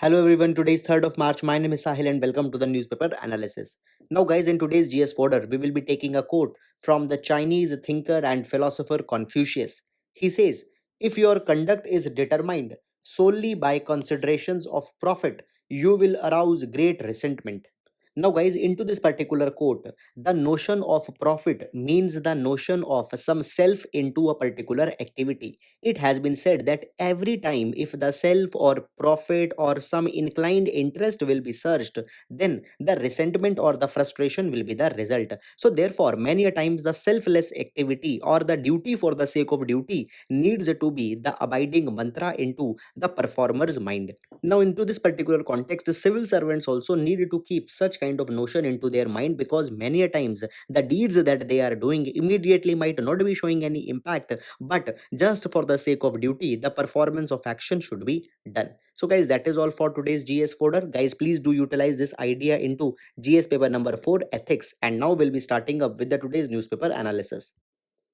Hello everyone, today is 3rd of March. My name is Sahil and welcome to the newspaper analysis. Now guys, in today's GS folder, we will be taking a quote from the Chinese thinker and philosopher Confucius. He says, if your conduct is determined solely by considerations of profit, you will arouse great resentment. Now guys, into this particular quote, the notion of profit means the notion of some self into a particular activity. It has been said that every time if the self or profit or some inclined interest will be searched, then the resentment or the frustration will be the result. So therefore, many a times the selfless activity or the duty for the sake of duty needs to be the abiding mantra into the performer's mind. Now, into this particular context, the civil servants also need to keep such kind of notion into their mind, because many a times the deeds that they are doing immediately might not be showing any impact, but just for the sake of duty, the performance of action should be done. So guys, that is all for today's GS folder. Guys, please do utilize this idea into GS paper number 4, ethics. And now we'll be starting up with the today's newspaper analysis.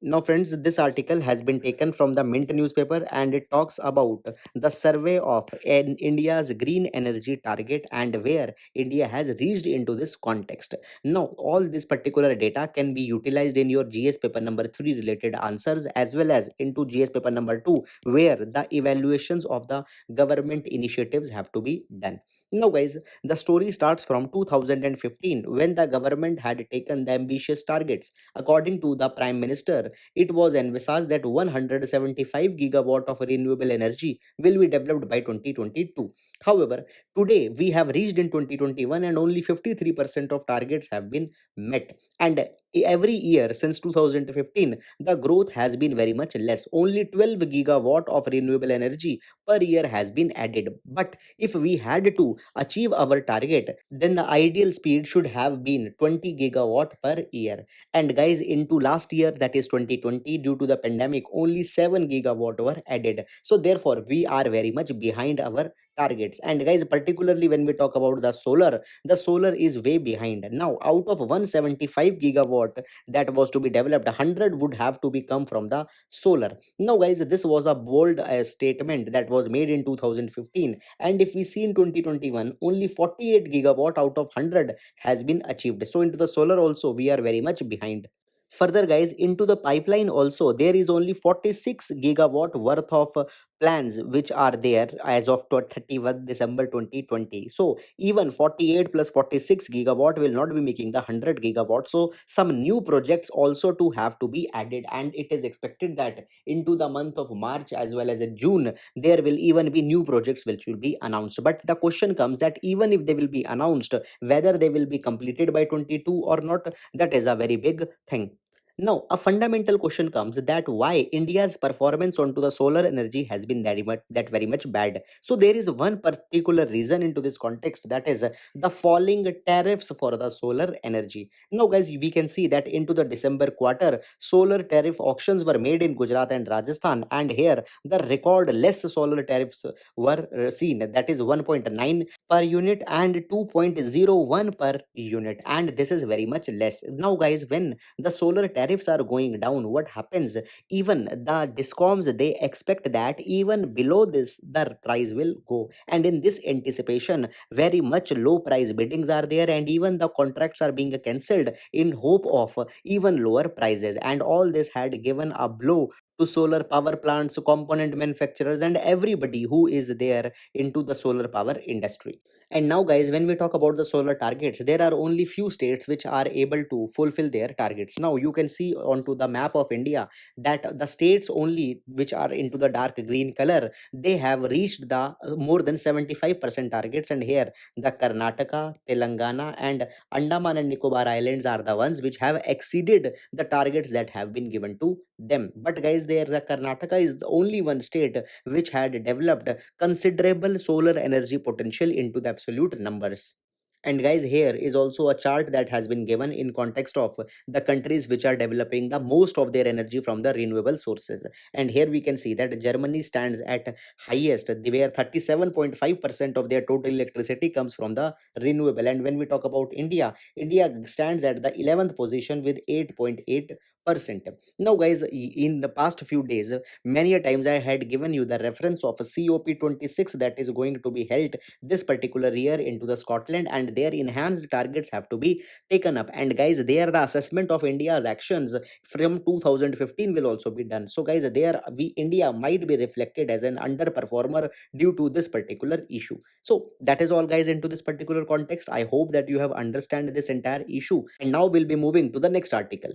Now, friends, this article has been taken from the Mint newspaper and it talks about the survey of India's green energy target and where India has reached into this context. Now, all this particular data can be utilized in your GS paper number 3 related answers, as well as into GS paper number 2, where the evaluations of the government initiatives have to be done. Now, guys, the story starts from 2015 when the government had taken the ambitious targets. According to the Prime Minister, it was envisaged that 175 gigawatt of renewable energy will be developed by 2022. However, today we have reached in 2021 and only 53% of targets have been met. And every year since 2015, the growth has been very much less. Only 12 gigawatt of renewable energy per year has been added. But if we had to achieve our target, then the ideal speed should have been 20 gigawatt per year. And guys, into last year, that is 2020, due to the pandemic, only 7 gigawatt were added. So therefore, we are very much behind our targets. And guys, particularly when we talk about the solar is way behind. Now, out of 175 gigawatt that was to be developed, 100 would have to be come from the solar. Now, guys, this was a bold statement that was made in 2015. And if we see in 2021, only 48 gigawatt out of 100 has been achieved. So into the solar also, we are very much behind. Further, guys, into the pipeline also, there is only 46 gigawatt worth of plans which are there as of 31 December 2020. So even 48 plus 46 gigawatt will not be making the 100 gigawatt. So some new projects also to have to be added, and it is expected that into the month of March as well as in June, there will even be new projects which will be announced. But the question comes that even if they will be announced, whether they will be completed by 22 or not, that is a very big thing. Now, a fundamental question comes that why India's performance onto the solar energy has been very much bad. So there is one particular reason into this context, that is the falling tariffs for the solar energy. Now, guys, we can see that into the December quarter, solar tariff auctions were made in Gujarat and Rajasthan, and here the record less solar tariffs were seen. That is 1.9 per unit and 2.01 per unit, and this is very much less. Now, guys, when the solar tariffs are going down, what happens? Even the discoms, they expect that even below this the price will go, and in this anticipation, very much low price biddings are there, and even the contracts are being cancelled in hope of even lower prices. And all this had given a blow to solar power plants, component manufacturers, and everybody who is there into the solar power industry. And now, guys, when we talk about the solar targets, there are only few states which are able to fulfill their targets. Now, you can see onto the map of India that the states only which are into the dark green color, they have reached the more than 75% targets. And here, the Karnataka, Telangana, and Andaman and Nicobar Islands are the ones which have exceeded the targets that have been given to them. But guys, there the Karnataka is the only one state which had developed considerable solar energy potential into the absolute numbers. And guys, here is also a chart that has been given in context of the countries which are developing the most of their energy from the renewable sources. And here we can see that Germany stands at highest, where 37.5% of their total electricity comes from the renewable. And when we talk about India, India stands at the 11th position with 8.8%. percent. Now, guys, in the past few days, many a times I had given you the reference of a COP26 that is going to be held this particular year into the Scotland, and their enhanced targets have to be taken up. And guys, there the assessment of India's actions from 2015 will also be done. So, guys, there we India might be reflected as an underperformer due to this particular issue. So that is all, guys, into this particular context. I hope that you have understand this entire issue, and now we'll be moving to the next article.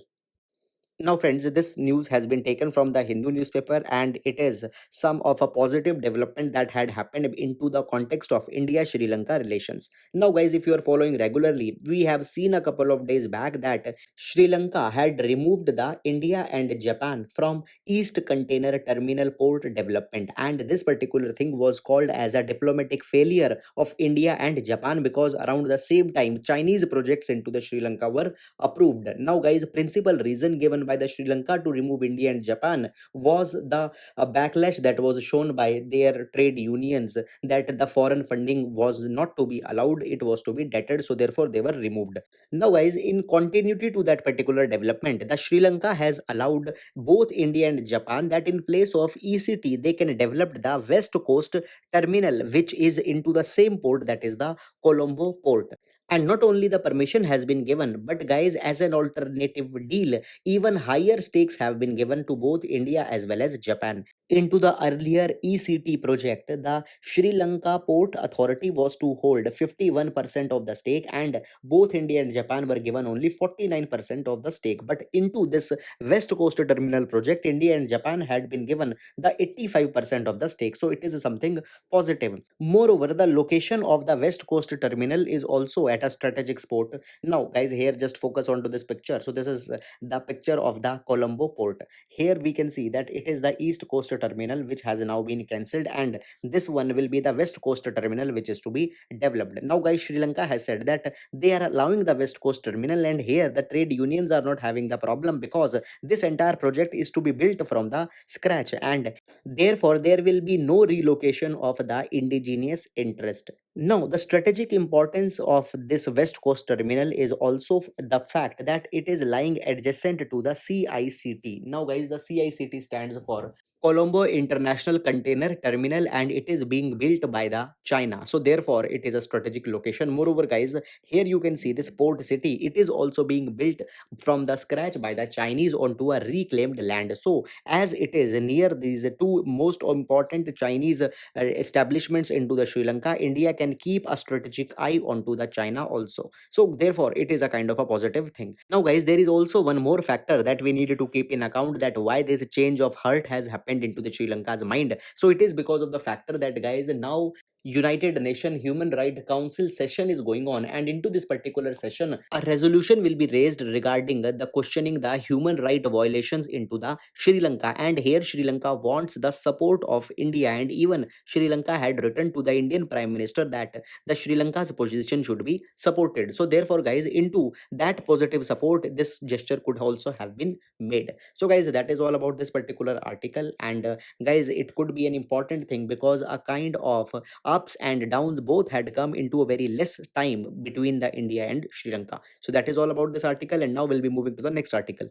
Now, friends, this news has been taken from the Hindu newspaper, and it is some of a positive development that had happened into the context of India-Sri Lanka relations. Now, guys, if you are following regularly, we have seen a couple of days back that Sri Lanka had removed the India and Japan from East Container Terminal Port Development, and this particular thing was called as a diplomatic failure of India and Japan because around the same time Chinese projects into the Sri Lanka were approved. Now, guys, principal reason given by the Sri Lanka to remove India and Japan was the backlash that was shown by their trade unions that the foreign funding was not to be allowed, it was to be deterred, so therefore they were removed. Now, guys, in continuity to that particular development, the Sri Lanka has allowed both India and Japan that in place of ECT, they can develop the West Coast terminal, which is into the same port, that is the Colombo port. And not only the permission has been given, but guys, as an alternative deal, even higher stakes have been given to both India as well as Japan. Into the earlier ECT project, the Sri Lanka Port Authority was to hold 51% of the stake, and both India and Japan were given only 49% of the stake. But into this West Coast Terminal project, India and Japan had been given the 85% of the stake. So it is something positive. Moreover, the location of the West Coast Terminal is also at a strategic spot. Now, guys, here just focus onto this picture. So this is the picture of the Colombo port. Here we can see that it is the East Coast Terminal which has now been cancelled, and this one will be the West Coast Terminal which is to be developed. Now, guys, Sri Lanka has said that they are allowing the West Coast Terminal, and here the trade unions are not having the problem because this entire project is to be built from the scratch, and therefore there will be no relocation of the indigenous interest. Now, the strategic importance of this West Coast terminal is also the fact that it is lying adjacent to the CICT. Now, guys, the CICT stands for Colombo International Container Terminal, and it is being built by the China. So therefore, it is a strategic location. Moreover, guys, here you can see this port city. It is also being built from the scratch by the Chinese onto a reclaimed land. So as it is near these two most important Chinese establishments into the Sri Lanka, India can keep a strategic eye onto the China also. So therefore, it is a kind of a positive thing. Now, guys, there is also one more factor that we need to keep in account, that why this change of heart has happened into the Sri Lanka's mind. So it is because of the factor that, guys, now United Nations Human Rights Council session is going on, and into this particular session, a resolution will be raised regarding the questioning the human right violations into the Sri Lanka. And here Sri Lanka wants the support of India, and even Sri Lanka had written to the Indian Prime Minister that the Sri Lanka's position should be supported. So therefore, guys, into that positive support, this gesture could also have been made. So, guys, that is all about this particular article, and guys, it could be an important thing because a kind of ups and downs both had come into a very less time between the India and Sri Lanka. So that is all about this article, and now we'll be moving to the next article.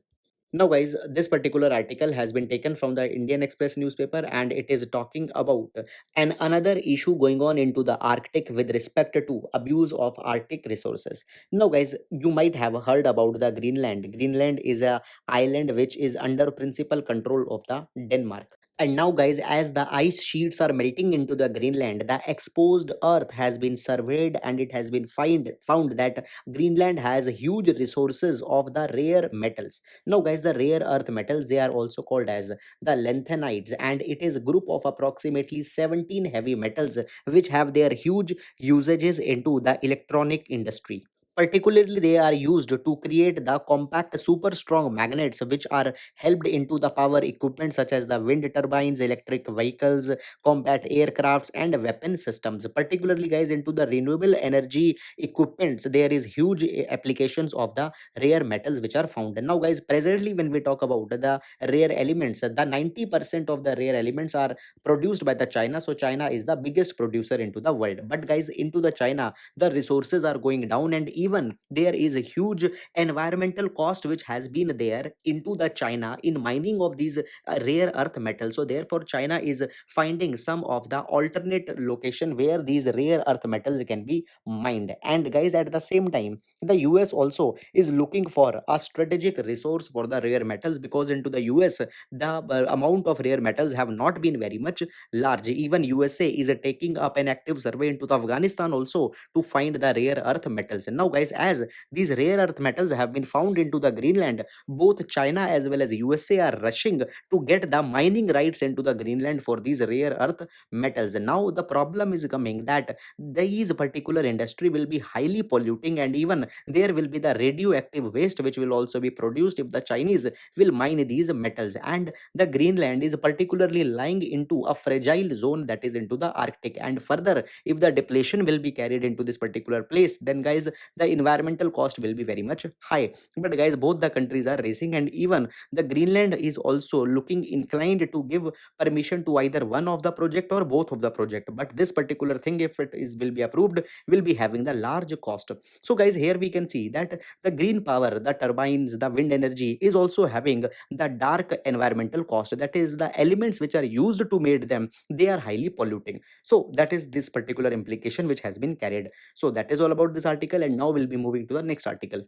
Now, guys, this particular article has been taken from the Indian Express newspaper, and it is talking about an another issue going on into the Arctic with respect to abuse of Arctic resources. Now, guys, you might have heard about the Greenland. Greenland is a island which is under principal control of the Denmark. And now, guys, as the ice sheets are melting into the Greenland, the exposed earth has been surveyed, and it has been found that Greenland has huge resources of the rare metals. Now, guys, the rare earth metals, they are also called as the lanthanides, and it is a group of approximately 17 heavy metals which have their huge usages into the electronic industry. Particularly, they are used to create the compact super strong magnets which are helped into the power equipment such as the wind turbines, electric vehicles, combat aircrafts, and weapon systems. Particularly, guys, into the renewable energy equipments, there is huge applications of the rare metals which are found. Now, guys, presently when we talk about the rare elements, the 90% of the rare elements are produced by the China. So China is the biggest producer into the world. But, guys, into the China, the resources are going down, and even there is a huge environmental cost which has been there into the China in mining of these rare earth metals. So therefore China is finding some of the alternate location where these rare earth metals can be mined. And guys, at the same time, the US also is looking for a strategic resource for the rare metals, because into the US the amount of rare metals have not been very much large. Even USA is taking up an active survey into the Afghanistan also to find the rare earth metals. And now guys, as these rare earth metals have been found into the Greenland, both China as well as USA are rushing to get the mining rights into the Greenland for these rare earth metals. Now the problem is coming that these particular industry will be highly polluting, and even there will be the radioactive waste which will also be produced if the Chinese will mine these metals. And the Greenland is particularly lying into a fragile zone, that is into the Arctic. And further, if the depletion will be carried into this particular place, then guys, the environmental cost will be very much high. But guys, both the countries are racing, and even the Greenland is also looking inclined to give permission to either one of the project or both of the project. But this particular thing, if it is will be approved, will be having the large cost. So guys, here we can see that the green power, the turbines, the wind energy is also having the dark environmental cost. That is, the elements which are used to make them, they are highly polluting. So that is this particular implication which has been carried. So that is all about this article, and now we'll be moving to the next article.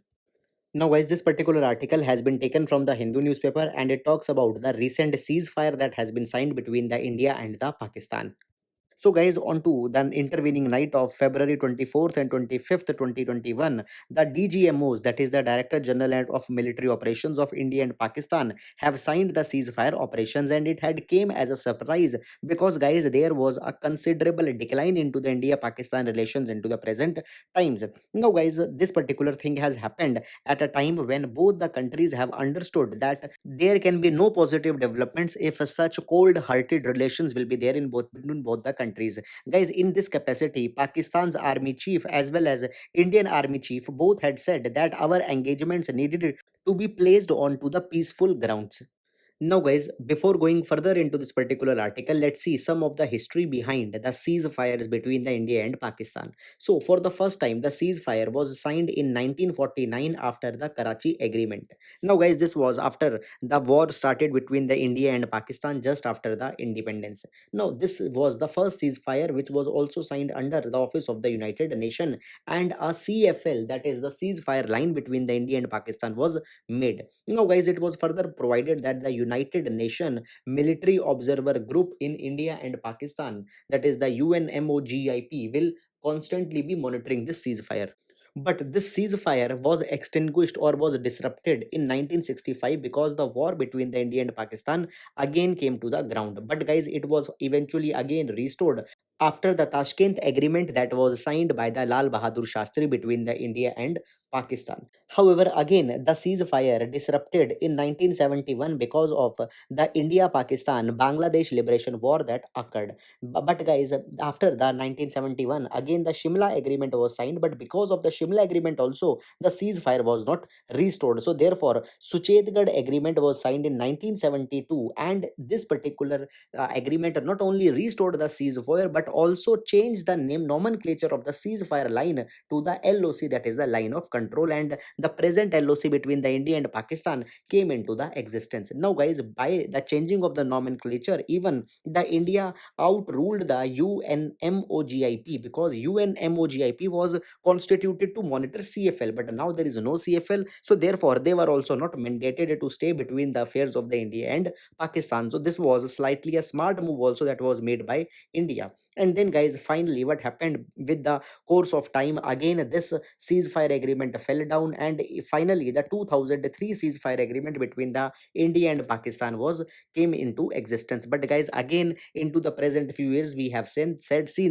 Now, guys, this particular article has been taken from the Hindu newspaper, and it talks about the recent ceasefire that has been signed between the India and the Pakistan. So, guys, on to the intervening night of February 24th and 25th, 2021, the DGMOs, that is the Director General of Military Operations of India and Pakistan, have signed the ceasefire operations, and it had came as a surprise because, guys, there was a considerable decline into the India-Pakistan relations into the present times. Now, guys, this particular thing has happened at a time when both the countries have understood that there can be no positive developments if such cold-hearted relations will be there in both between both the countries. Guys, in this capacity, Pakistan's army chief as well as Indian army chief both had said that our engagements needed to be placed onto the peaceful grounds. Now, guys, before going further into this particular article, let's see some of the history behind the ceasefires between the India and Pakistan. So, for the first time, the ceasefire was signed in 1949 after the Karachi Agreement. Now, guys, this was after the war started between the India and Pakistan just after the independence. Now, this was the first ceasefire which was also signed under the Office of the United Nations, and a CFL, that is the ceasefire line between the India and Pakistan, was made. Guys, it was further provided that the United Nation Military Observer Group in India and Pakistan, that is the UNMOGIP, will constantly be monitoring this ceasefire. But this ceasefire was extinguished or was disrupted in 1965 because the war between the India and Pakistan again came to the ground. But guys, it was eventually again restored after the Tashkent Agreement that was signed by the Lal Bahadur Shastri between the India and Pakistan. However, again, the ceasefire disrupted in 1971 because of the India-Pakistan Bangladesh Liberation War that occurred. But guys, after the 1971, again the Shimla Agreement was signed, but because of the Shimla Agreement also, the ceasefire was not restored. So therefore, Suchetgarh Agreement was signed in 1972, and this particular agreement not only restored the ceasefire but also changed the name nomenclature of the ceasefire line to the LOC, that is the line of control, and the present LOC between the India and Pakistan came into the existence. Now, guys, by the changing of the nomenclature, even the India outruled the UNMOGIP, because UNMOGIP was constituted to monitor CFL, but now there is no CFL, so therefore they were also not mandated to stay between the affairs of the India and Pakistan. So this was slightly a smart move also that was made by India. And then, guys, finally what happened with the course of time, again this ceasefire agreement fell down, and finally the 2003 ceasefire agreement between the India and Pakistan was came into existence. But guys, again into the present few years we have seen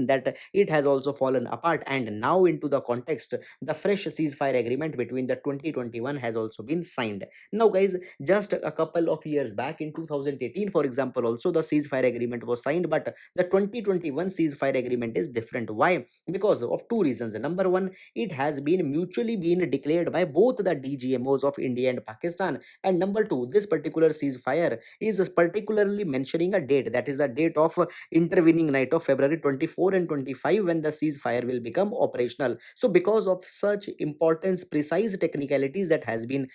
that it has also fallen apart, and now into the context, the fresh ceasefire agreement between the 2021 has also been signed. Now, guys, just a couple of years back in 2018, for example, also the ceasefire agreement was signed, but the 2021 ceasefire agreement is different. Why? Because of two reasons. Number one, it has been mutually been declared by both the DGMOs of India and Pakistan. And number two, this particular ceasefire is particularly mentioning a date, that is a date of intervening night of February 24 and 25, when the ceasefire will become operational. So because of such importance, precise technicalities that has been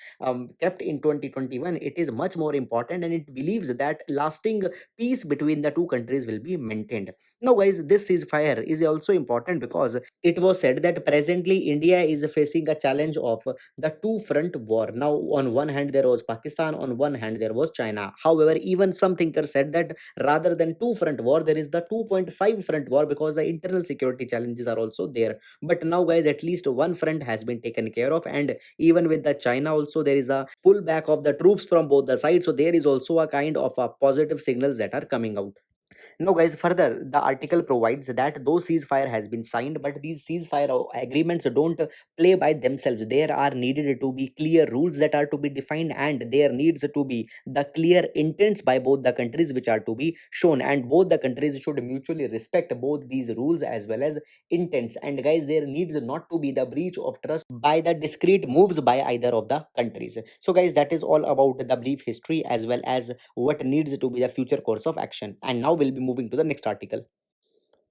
kept in 2021, it is much more important, and it believes that lasting peace between the two countries will be maintained. Now guys, this ceasefire is also important because it was said that presently India is facing a challenge of the two front war. Now on one hand there was Pakistan, on one hand there was China. However, even some thinkers said that rather than two front war, there is the 2.5 front war, because the internal security challenges are also there. But now guys, at least one front has been taken care of, and even with the China also, there is a pullback of the troops from both the sides. So there is also a kind of a positive signals that are coming out. No, guys, further, the article provides that though ceasefire has been signed, but these ceasefire agreements don't play by themselves. There are needed to be clear rules that are to be defined, and there needs to be the clear intents by both the countries which are to be shown, and both the countries should mutually respect both these rules as well as intents. And guys, there needs not to be the breach of trust by the discrete moves by either of the countries. So, guys, that is all about the brief history as well as what needs to be the future course of action. And now we'll be moving to the next article.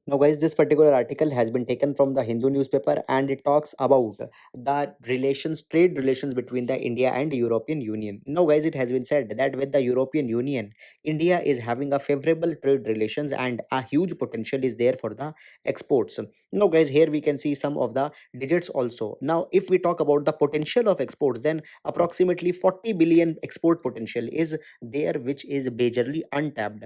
Now, guys, this particular article has been taken from the Hindu newspaper, and it talks about the relations, trade relations between the India and European Union. Now, guys, it has been said that with the European Union, India is having a favorable trade relations, and a huge potential is there for the exports. Now, guys, here we can see some of the digits also. Now, if we talk about the potential of exports, then approximately 40 billion export potential is there, which is majorly untapped.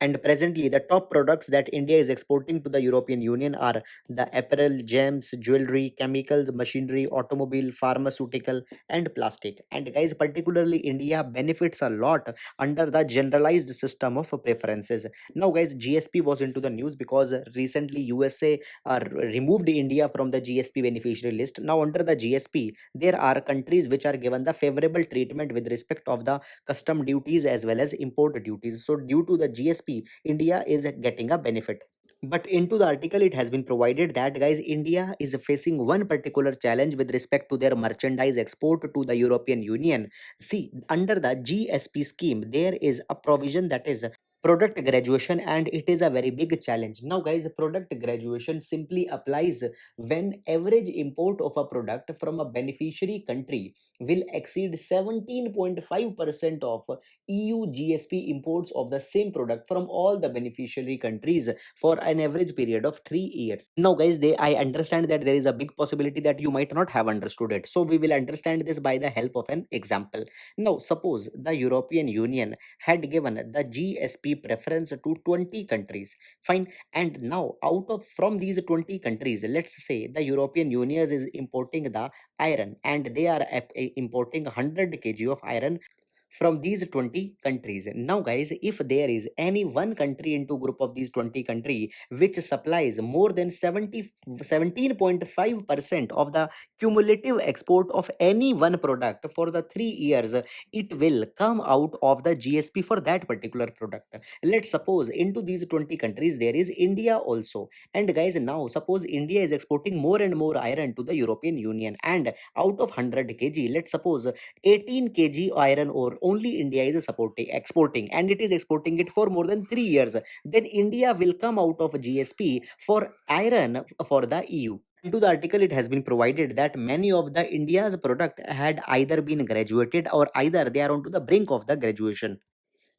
And presently, the top products that India is exporting to the European Union are the apparel, gems, jewelry, chemicals, machinery, automobile, pharmaceutical, and plastic. And guys, particularly India benefits a lot under the generalized system of preferences. Now, guys, GSP was into the news because recently USA removed India from the GSP beneficiary list. Now, under the GSP, there are countries which are given the favorable treatment with respect of the custom duties as well as import duties. So due to the GSP, India is getting a benefit. But into the article, it has been provided that guys, India is facing one particular challenge with respect to their merchandise export to the European Union. See, under the GSP scheme, there is a provision that is product graduation, and it is a very big challenge. Now guys, product graduation simply applies when average import of a product from a beneficiary country will exceed 17.5% of EU GSP imports of the same product from all the beneficiary countries for an average period of 3 years. Now guys, I understand that there is a big possibility that you might not have understood it. So we will understand this by the help of an example. Now suppose the European Union had given the GSP preference to 20 countries. Fine. And now out of from these 20 countries, let's say the European Union is importing the iron, and they are importing 100 kg of iron from these 20 countries. Now guys, if there is any one country into group of these 20 country which supplies more than 17.5% of the cumulative export of any one product for the 3 years, it will come out of the GSP for that particular product. Let's suppose into these 20 countries there is India also. And guys, now suppose India is exporting more and more iron to the European Union, and out of 100 kg, let's suppose 18 kg iron ore only India is exporting, and it is exporting it for more than 3 years. Then India will come out of GSP for iron for the EU. Into the article, it has been provided that many of the India's product had either been graduated or either they are onto the brink of the graduation.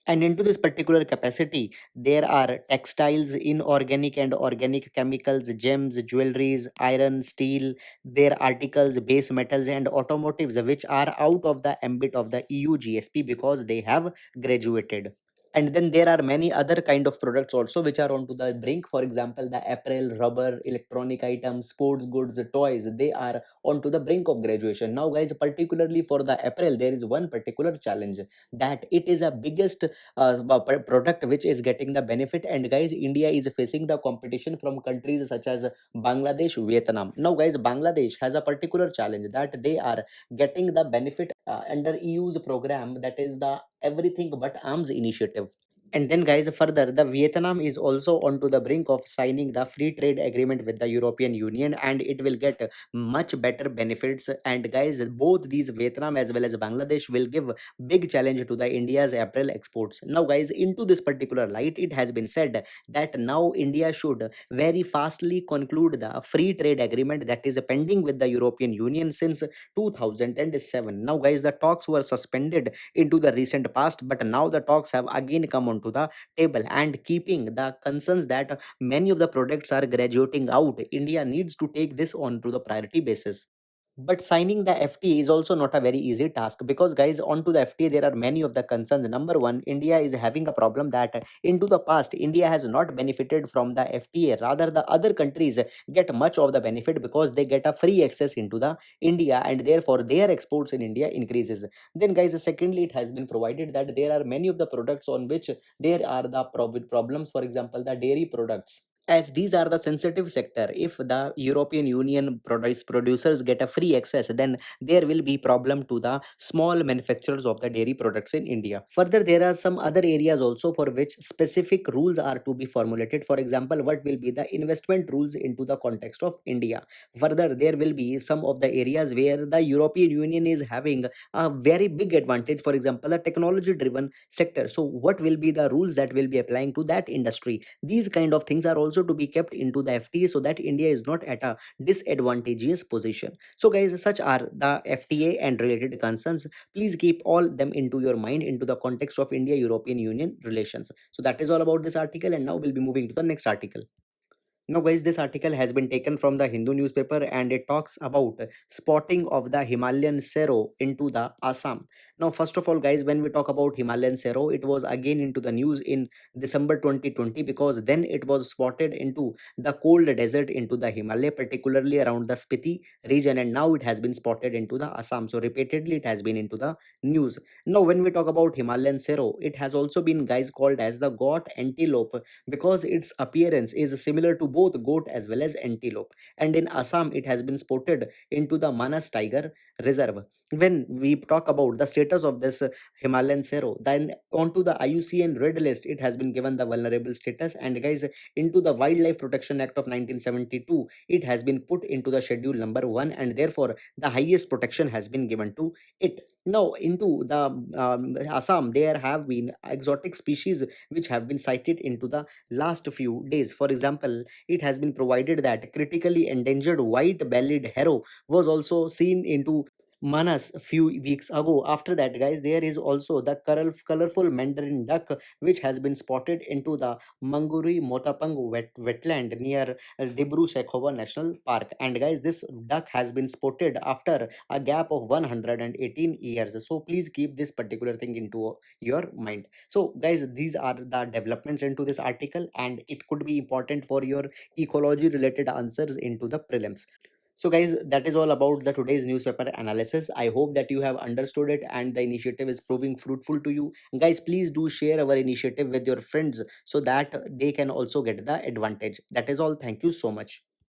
And into this particular capacity, there are textiles, inorganic and organic chemicals, gems, jewelries, iron, steel, their articles, base metals, and automotives, which are out of the ambit of the EU GSP because they have graduated. And then there are many other kind of products also which are onto the brink. For example, the apparel, rubber, electronic items, sports goods, toys, they are onto the brink of graduation. Now guys, particularly for the apparel, there is one particular challenge, that it is a biggest product which is getting the benefit. And guys, India is facing the competition from countries such as Bangladesh, Vietnam. Now guys, Bangladesh has a particular challenge that they are getting the benefit under EU's program, that is the everything but arms initiative. And then, guys, further, the Vietnam is also onto the brink of signing the free trade agreement with the European Union, and it will get much better benefits. And guys, both these Vietnam as well as Bangladesh will give big challenge to the India's April exports. Now, guys, into this particular light, it has been said that now India should very fastly conclude the free trade agreement that is pending with the European Union since 2007. Now, guys, the talks were suspended into the recent past, but now the talks have again come onto the table, and keeping the concerns that many of the products are graduating out, India needs to take this on to the priority basis. But signing the FTA is also not a very easy task, because guys, onto the FTA there are many of the concerns. Number one, India is having a problem that into the past India has not benefited from the FTA. Rather, the other countries get much of the benefit because they get a free access into the India, and therefore their exports in India increases. Then, guys, secondly, it has been provided that there are many of the products on which there are the problems. For example, the dairy products, as these are the sensitive sector. If the European Union producers get a free access, then there will be problem to the small manufacturers of the dairy products in India. Further, there are some other areas also for which specific rules are to be formulated. For example, what will be the investment rules into the context of India. Further, there will be some of the areas where the European Union is having a very big advantage, for example a technology driven sector. So what will be the rules that will be applying to that industry? These kind of things are also to be kept into the FTA, so that India is not at a disadvantageous position. So guys, such are the FTA and related concerns. Please keep all them into your mind into the context of India European Union relations. So that is all about this article, and now we'll be moving to the next article. Now, guys, this article has been taken from the Hindu newspaper, and it talks about spotting of the Himalayan Sero into the Assam. Now, first of all, guys, when we talk about Himalayan Sero, it was again into the news in December 2020, because then it was spotted into the cold desert into the Himalaya, particularly around the Spiti region, and now it has been spotted into the Assam. So, repeatedly, it has been into the news. Now, when we talk about Himalayan Sero, it has also been, guys, called as the goat antelope, because its appearance is similar to both goat as well as antelope. And in Assam, it has been spotted into the Manas Tiger Reserve. When we talk about the status of this Himalayan Sero, then onto the IUCN Red List, it has been given the vulnerable status. And guys, into the Wildlife Protection Act of 1972, it has been put into the schedule number 1, and therefore the highest protection has been given to it. Now, into the Assam, there have been exotic species which have been cited into the last few days. For example, it has been provided that critically endangered white-bellied harrow was also seen into Manas a few weeks ago. After that, guys, there is also the colorful mandarin duck which has been spotted into the Manguri Motapang wetland near Dibru Sekhova National Park. And guys, this duck has been spotted after a gap of 118 years. So please keep this particular thing into your mind. So guys, these are the developments into this article, and it could be important for your ecology related answers into the prelims. So guys, that is all about the today's newspaper analysis. I hope that you have understood it and the initiative is proving fruitful to you. Guys, please do share our initiative with your friends so that they can also get the advantage. That is all. Thank you so much.